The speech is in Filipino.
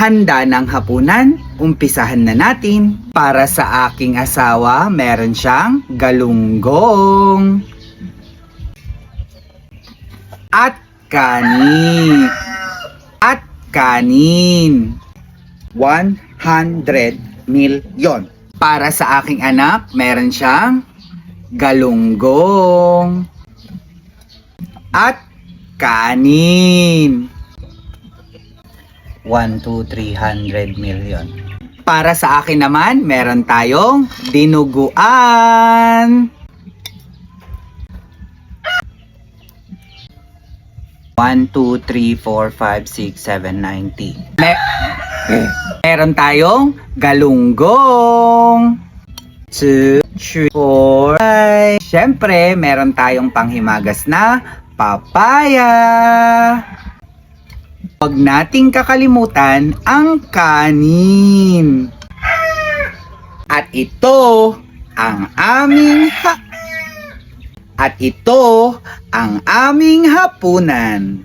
Handa ng hapunan? Umpisahan na natin. Para sa aking asawa, meron siyang galunggong at kanin. At kanin. 100 milyon. Para sa aking anak, meron siyang galunggong at kanin. 300 million. Para sa akin naman, meron tayong dinuguan. 1, 2, 3, 4, 5, 6, 7, 90. Meron tayong galunggong. 2, 3, 4, 5. Siyempre, meron tayong panghimagas na papaya. Huwag nating kakalimutan ang kanin. At ito ang aming hapunan.